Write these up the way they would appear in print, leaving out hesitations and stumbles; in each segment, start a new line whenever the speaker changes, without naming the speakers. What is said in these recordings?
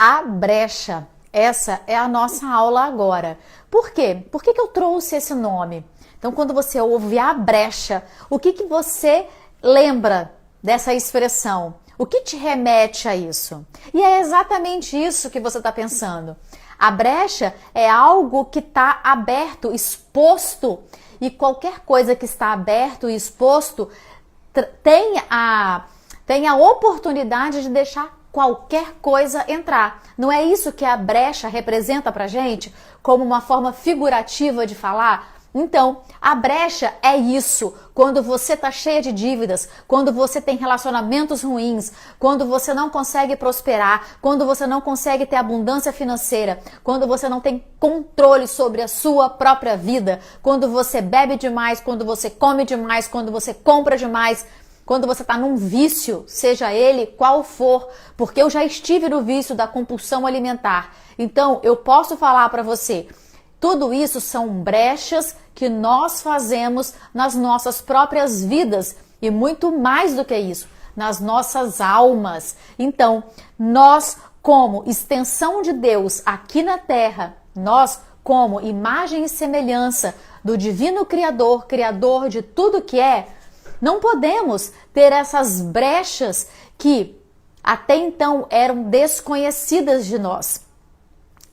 a brecha. Essa é a nossa aula agora. Por quê? Por que eu trouxe esse nome? Então, quando você ouve a brecha, o que você lembra dessa expressão? O que te remete a isso? E é exatamente isso que você está pensando. A brecha é algo que está aberto, exposto, e qualquer coisa que está aberto e exposto tem a oportunidade de deixar qualquer coisa entrar. Não é isso que a brecha representa pra gente como uma forma figurativa de falar? Então, a brecha é isso. Quando você tá cheia de dívidas, quando você tem relacionamentos ruins, quando você não consegue prosperar, quando você não consegue ter abundância financeira, quando você não tem controle sobre a sua própria vida, quando você bebe demais, quando você come demais, quando você compra demais, quando você está num vício, seja ele qual for, porque eu já estive no vício da compulsão alimentar. Então, eu posso falar para você, tudo isso são brechas que nós fazemos nas nossas próprias vidas e muito mais do que isso, nas nossas almas. Então, nós como extensão de Deus aqui na Terra, nós como imagem e semelhança do Divino Criador, Criador de tudo que é, não podemos ter essas brechas que até então eram desconhecidas de nós.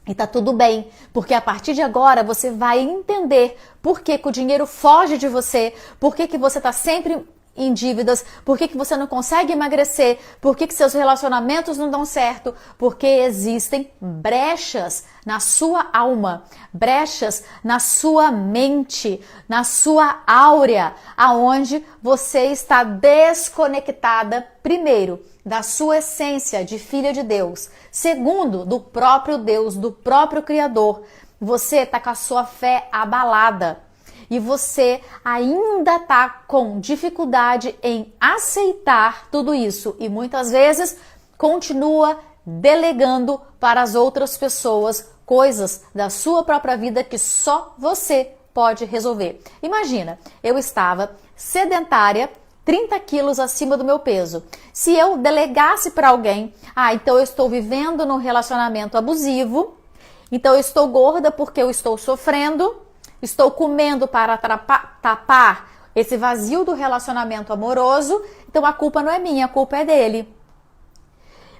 E tá tudo bem, porque a partir de agora você vai entender por que o dinheiro foge de você, por que você tá sempre em dívidas, por que você não consegue emagrecer, por que seus relacionamentos não dão certo, porque existem brechas na sua alma, brechas na sua mente, na sua áurea, aonde você está desconectada, primeiro, da sua essência de filha de Deus, segundo, do próprio Deus, do próprio Criador. Você está com a sua fé abalada. E você ainda está com dificuldade em aceitar tudo isso e muitas vezes continua delegando para as outras pessoas coisas da sua própria vida que só você pode resolver. Imagina, eu estava sedentária, 30 quilos acima do meu peso. Se eu delegasse para alguém, então eu estou vivendo num relacionamento abusivo, então eu estou gorda porque eu estou sofrendo, estou comendo para tapar esse vazio do relacionamento amoroso, então a culpa não é minha, a culpa é dele.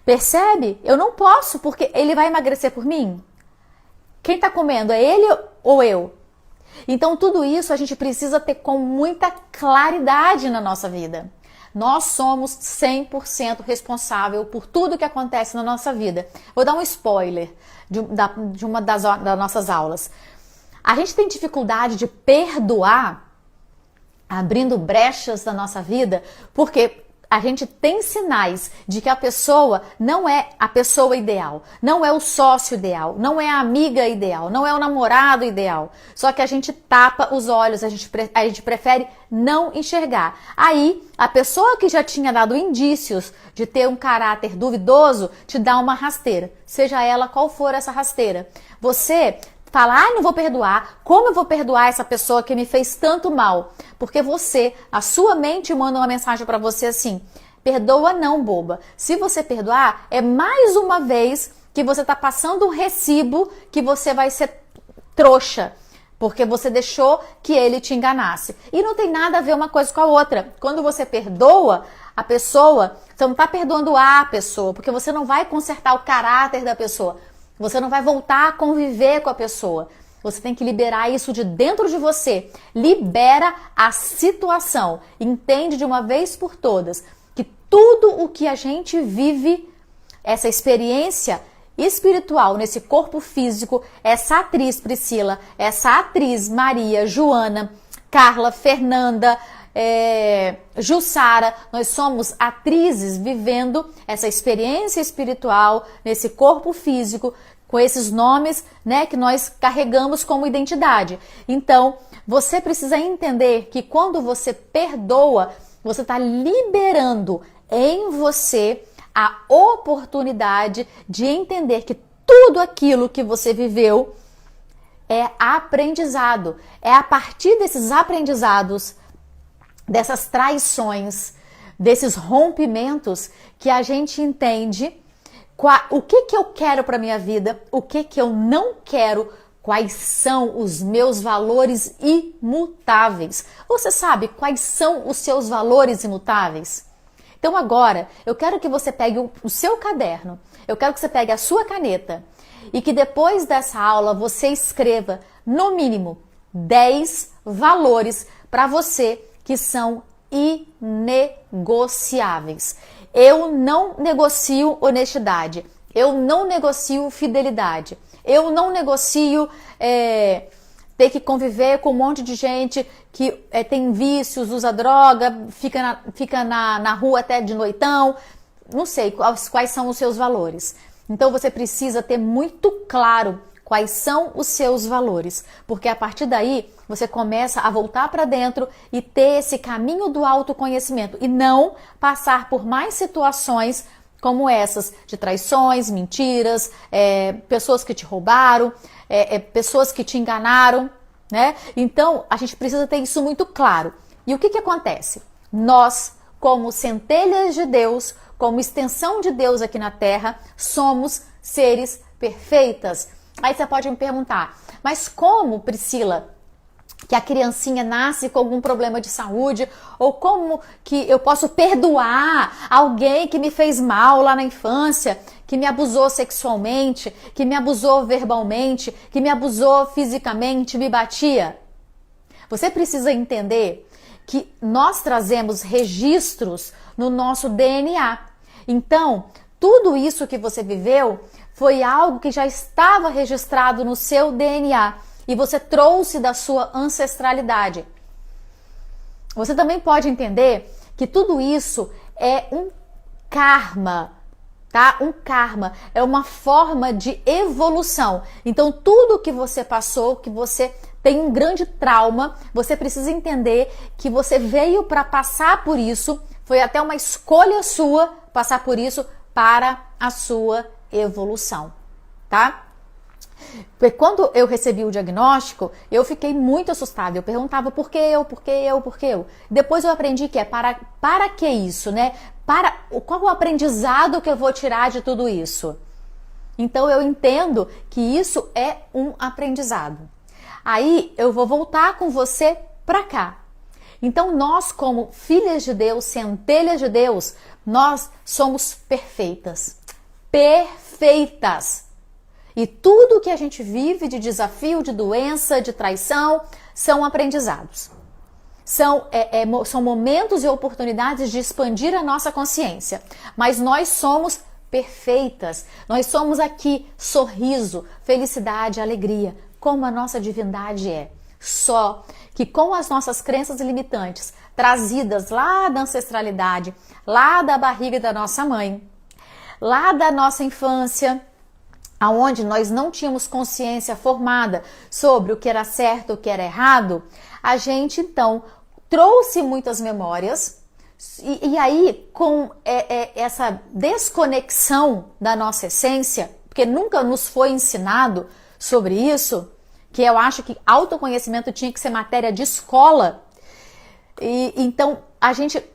Percebe? Eu não posso, porque ele vai emagrecer por mim? Quem está comendo é ele ou eu? Então tudo isso a gente precisa ter com muita claridade na nossa vida. Nós somos 100% responsável por tudo que acontece na nossa vida. Vou dar um spoiler de uma das nossas aulas. A gente tem dificuldade de perdoar, abrindo brechas na nossa vida, porque a gente tem sinais de que a pessoa não é a pessoa ideal, não é o sócio ideal, não é a amiga ideal, não é o namorado ideal. Só que a gente tapa os olhos, a gente prefere não enxergar. Aí, a pessoa que já tinha dado indícios de ter um caráter duvidoso, te dá uma rasteira, seja ela qual for essa rasteira. Você fala, não vou perdoar, como eu vou perdoar essa pessoa que me fez tanto mal? Porque a sua mente manda uma mensagem para você assim, perdoa não, boba. Se você perdoar, é mais uma vez que você está passando um recibo que você vai ser trouxa, porque você deixou que ele te enganasse. E não tem nada a ver uma coisa com a outra. Quando você perdoa a pessoa, você não está perdoando a pessoa, porque você não vai consertar o caráter da pessoa. Você não vai voltar a conviver com a pessoa. Você tem que liberar isso de dentro de você. Libera a situação. Entende de uma vez por todas que tudo o que a gente vive, essa experiência espiritual nesse corpo físico, essa atriz Priscila, essa atriz Maria, Joana, Carla, Fernanda, Jussara, nós somos atrizes vivendo essa experiência espiritual nesse corpo físico, com esses nomes, né, que nós carregamos como identidade. Então, você precisa entender que quando você perdoa, você está liberando em você a oportunidade de entender que tudo aquilo que você viveu é aprendizado. É a partir desses aprendizados, dessas traições, desses rompimentos, que a gente entende O que eu quero para minha vida, o que eu não quero, quais são os meus valores imutáveis. Você sabe quais são os seus valores imutáveis? Então agora, eu quero que você pegue o seu caderno, eu quero que você pegue a sua caneta e que depois dessa aula você escreva, no mínimo, 10 valores para você que são inegociáveis. Eu não negocio honestidade, eu não negocio fidelidade, eu não negocio ter que conviver com um monte de gente que tem vícios, usa droga, fica na rua até de noitão. Não sei quais são os seus valores. Então você precisa ter muito claro quais são os seus valores, porque a partir daí você começa a voltar para dentro e ter esse caminho do autoconhecimento e não passar por mais situações como essas, de traições, mentiras, pessoas que te roubaram, pessoas que te enganaram, né? Então, a gente precisa ter isso muito claro. E o que acontece? Nós, como centelhas de Deus, como extensão de Deus aqui na Terra, somos seres perfeitas. Aí você pode me perguntar, mas como, Priscila, que a criancinha nasce com algum problema de saúde, ou como que eu posso perdoar alguém que me fez mal lá na infância, que me abusou sexualmente, que me abusou verbalmente, que me abusou fisicamente, me batia? Você precisa entender que nós trazemos registros no nosso DNA. Então, tudo isso que você viveu foi algo que já estava registrado no seu DNA e você trouxe da sua ancestralidade. Você também pode entender que tudo isso é um karma, tá? Um karma é uma forma de evolução. Então, tudo que você passou, que você tem um grande trauma, você precisa entender que você veio para passar por isso, foi até uma escolha sua passar por isso para a sua evolução, tá? Porque quando eu recebi o diagnóstico, eu fiquei muito assustada. Eu perguntava por que eu? Depois eu aprendi que para que isso, né? Qual o aprendizado que eu vou tirar de tudo isso? Então eu entendo que isso é um aprendizado. Aí eu vou voltar com você para cá. Então nós, como filhas de Deus, centelhas de Deus, nós somos perfeitas. Perfeitas. E tudo que a gente vive de desafio, de doença, de traição, são aprendizados. São momentos e oportunidades de expandir a nossa consciência. Mas nós somos perfeitas. Nós somos aqui sorriso, felicidade, alegria, como a nossa divindade é. Só que com as nossas crenças limitantes, trazidas lá da ancestralidade, lá da barriga da nossa mãe, lá da nossa infância, aonde nós não tínhamos consciência formada sobre o que era certo, o que era errado, a gente então trouxe muitas memórias e aí com essa desconexão da nossa essência, porque nunca nos foi ensinado sobre isso, que eu acho que autoconhecimento tinha que ser matéria de escola, e então a gente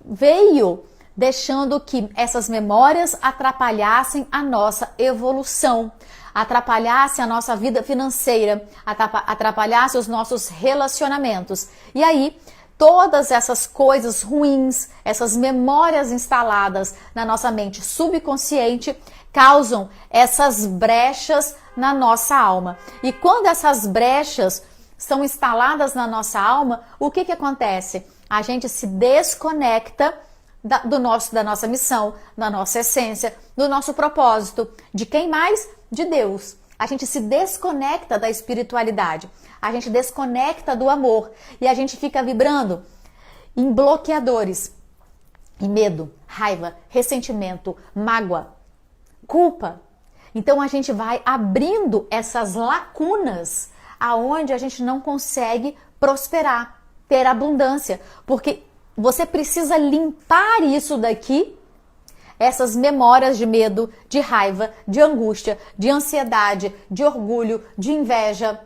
veio deixando que essas memórias atrapalhassem a nossa evolução, atrapalhassem a nossa vida financeira, atrapalhassem os nossos relacionamentos. E aí, todas essas coisas ruins, essas memórias instaladas na nossa mente subconsciente, causam essas brechas na nossa alma. E quando essas brechas são instaladas na nossa alma, o que acontece? A gente se desconecta da nossa missão, da nossa essência, do nosso propósito. De quem mais? De Deus. A gente se desconecta da espiritualidade, a gente desconecta do amor e a gente fica vibrando em bloqueadores, em medo, raiva, ressentimento, mágoa, culpa. Então a gente vai abrindo essas lacunas aonde a gente não consegue prosperar, ter abundância, porque você precisa limpar isso daqui, essas memórias de medo, de raiva, de angústia, de ansiedade, de orgulho, de inveja,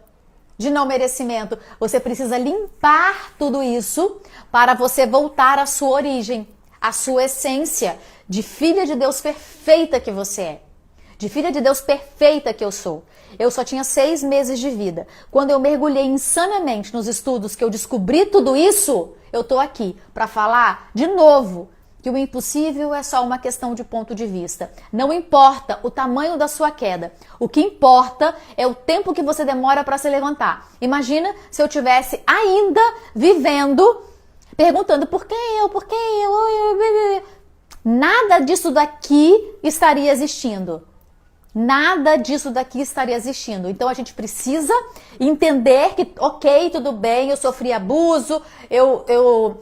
de não merecimento. Você precisa limpar tudo isso para você voltar à sua origem, a sua essência de filha de Deus perfeita que você é. De filha de Deus perfeita que eu sou. Eu só tinha 6 meses de vida. Quando eu mergulhei insanamente nos estudos que eu descobri tudo isso, eu tô aqui para falar de novo que o impossível é só uma questão de ponto de vista. Não importa o tamanho da sua queda. O que importa é o tempo que você demora para se levantar. Imagina se eu tivesse ainda vivendo, perguntando por que eu, por que eu. Nada disso daqui estaria existindo. Nada disso daqui estaria existindo. Então a gente precisa entender que, ok, tudo bem, eu sofri abuso, eu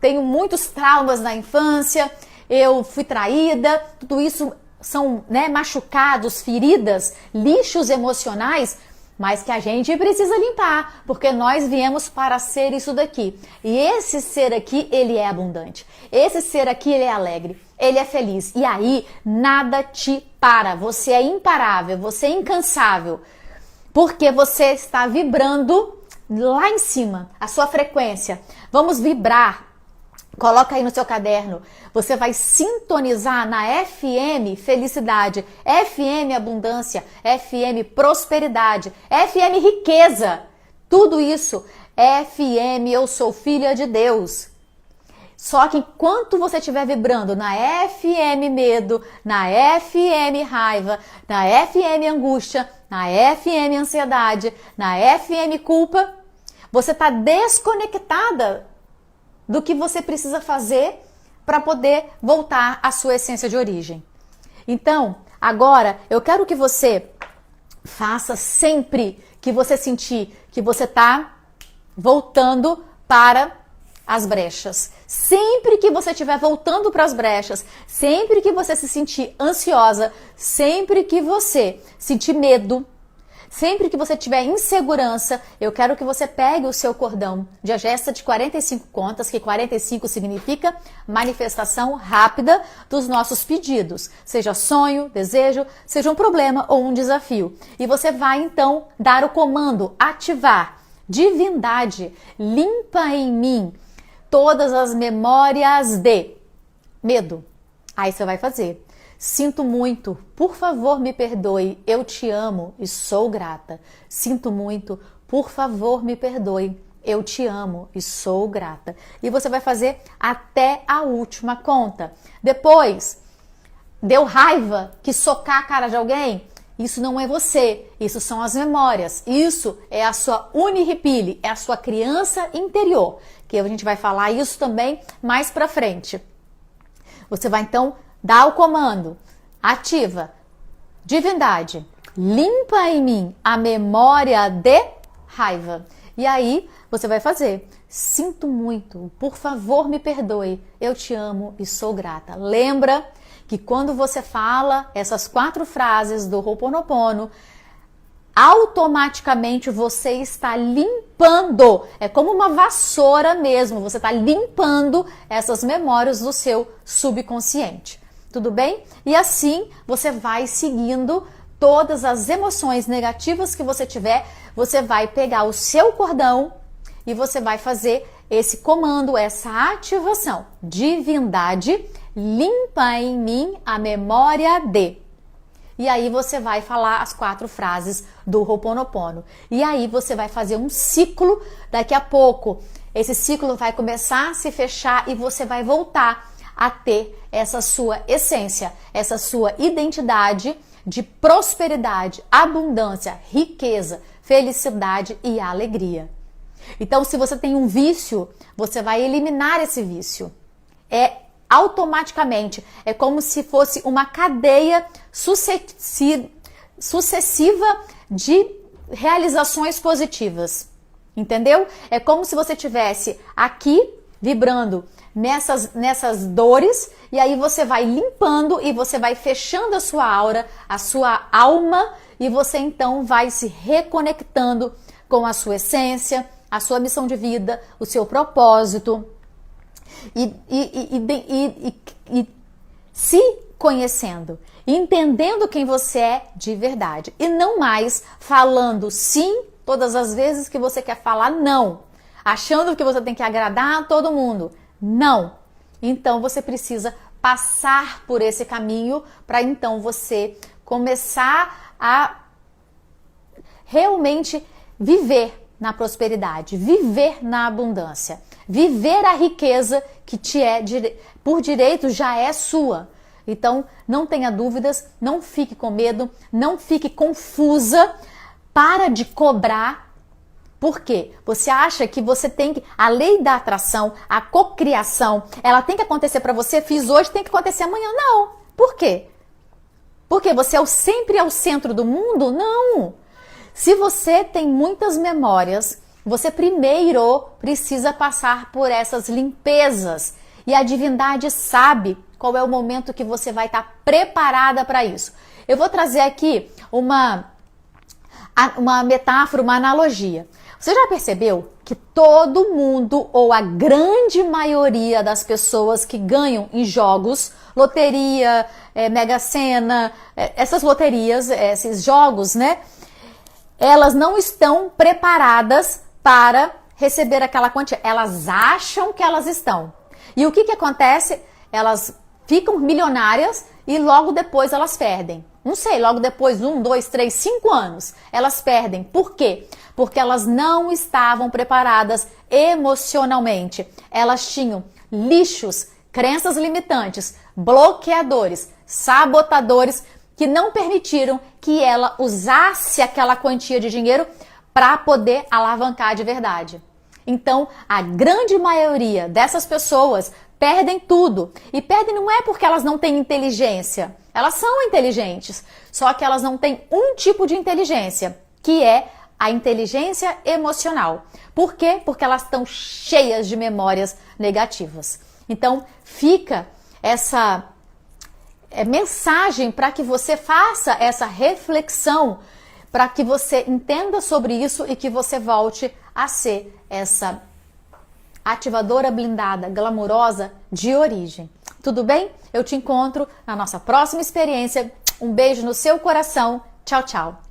tenho muitos traumas na infância, eu fui traída, tudo isso são, né, machucados, feridas, lixos emocionais, mas que a gente precisa limpar, porque nós viemos para ser isso daqui. E esse ser aqui, ele é abundante. Esse ser aqui, ele é alegre, ele é feliz. E aí, nada te para. Você é imparável, você é incansável, porque você está vibrando lá em cima, a sua frequência. Vamos vibrar. Coloca aí no seu caderno. Você vai sintonizar na FM felicidade, FM abundância, FM prosperidade, FM riqueza. Tudo isso, FM eu sou filha de Deus. Só que enquanto você estiver vibrando na FM medo, na FM raiva, na FM angústia, na FM ansiedade, na FM culpa, você está desconectada do que você precisa fazer para poder voltar à sua essência de origem. Então, agora eu quero que você faça sempre que você sentir que você está voltando para as brechas. Sempre que você estiver voltando para as brechas, sempre que você se sentir ansiosa, sempre que você sentir medo, sempre que você tiver insegurança, eu quero que você pegue o seu cordão de agesta de 45 contas, que 45 significa manifestação rápida dos nossos pedidos, seja sonho, desejo, seja um problema ou um desafio. E você vai então dar o comando, ativar, divindade, limpa em mim todas as memórias de medo. Aí você vai fazer. Sinto muito, por favor me perdoe, eu te amo e sou grata. Sinto muito, por favor me perdoe, eu te amo e sou grata. E você vai fazer até a última conta. Depois, deu raiva que socar a cara de alguém? Isso não é você, isso são as memórias. Isso é a sua uniripile, é a sua criança interior. Que a gente vai falar isso também mais pra frente. Você vai então dá o comando, ativa, divindade, limpa em mim a memória de raiva. E aí você vai fazer, sinto muito, por favor me perdoe, eu te amo e sou grata. Lembra que quando você fala essas 4 frases do Ho'oponopono, automaticamente você está limpando, é como uma vassoura mesmo, você está limpando essas memórias do seu subconsciente. Tudo bem? E assim você vai seguindo todas as emoções negativas que você tiver, você vai pegar o seu cordão e você vai fazer esse comando, essa ativação. Divindade, limpa em mim a memória de. E aí você vai falar as 4 frases do Ho'oponopono. E aí você vai fazer um ciclo, daqui a pouco esse ciclo vai começar a se fechar e você vai voltar a ter essa sua essência, essa sua identidade de prosperidade, abundância, riqueza, felicidade e alegria. Então, se você tem um vício, você vai eliminar esse vício. É automaticamente, é como se fosse uma cadeia sucessiva de realizações positivas. Entendeu? É como se você tivesse aqui vibrando nessas dores, e aí você vai limpando e você vai fechando a sua aura, a sua alma, e você então vai se reconectando com a sua essência, a sua missão de vida, o seu propósito, e se conhecendo, entendendo quem você é de verdade, e não mais falando sim todas as vezes que você quer falar não, achando que você tem que agradar a todo mundo. Não. Então você precisa passar por esse caminho para então você começar a realmente viver na prosperidade, viver na abundância, viver a riqueza que por direito já é sua. Então, não tenha dúvidas, não fique com medo, não fique confusa, para de cobrar. Por quê? Você acha que você tem que... A lei da atração, a cocriação, ela tem que acontecer para você, fiz hoje, tem que acontecer amanhã. Não. Por quê? Porque você sempre é o centro do mundo? Não. Se você tem muitas memórias, você primeiro precisa passar por essas limpezas. E a divindade sabe qual é o momento que você vai estar preparada para isso. Eu vou trazer aqui uma metáfora, uma analogia. Você já percebeu que todo mundo, ou a grande maioria das pessoas que ganham em jogos, loteria, Mega Sena, essas loterias, esses jogos, né? Elas não estão preparadas para receber aquela quantia. Elas acham que elas estão. E o que acontece? Elas ficam milionárias e logo depois elas perdem. Não sei, logo depois, 1, 2, 3, 5 anos, elas perdem. Por quê? Porque elas não estavam preparadas emocionalmente. Elas tinham lixos, crenças limitantes, bloqueadores, sabotadores, que não permitiram que ela usasse aquela quantia de dinheiro para poder alavancar de verdade. Então, a grande maioria dessas pessoas perdem tudo. E perdem não é porque elas não têm inteligência. Elas são inteligentes, só que elas não têm um tipo de inteligência, que é a inteligência emocional. Por quê? Porque elas estão cheias de memórias negativas. Então, fica essa mensagem para que você faça essa reflexão, para que você entenda sobre isso e que você volte a ser essa ativadora blindada, glamurosa de origem. Tudo bem? Eu te encontro na nossa próxima experiência. Um beijo no seu coração. Tchau, tchau.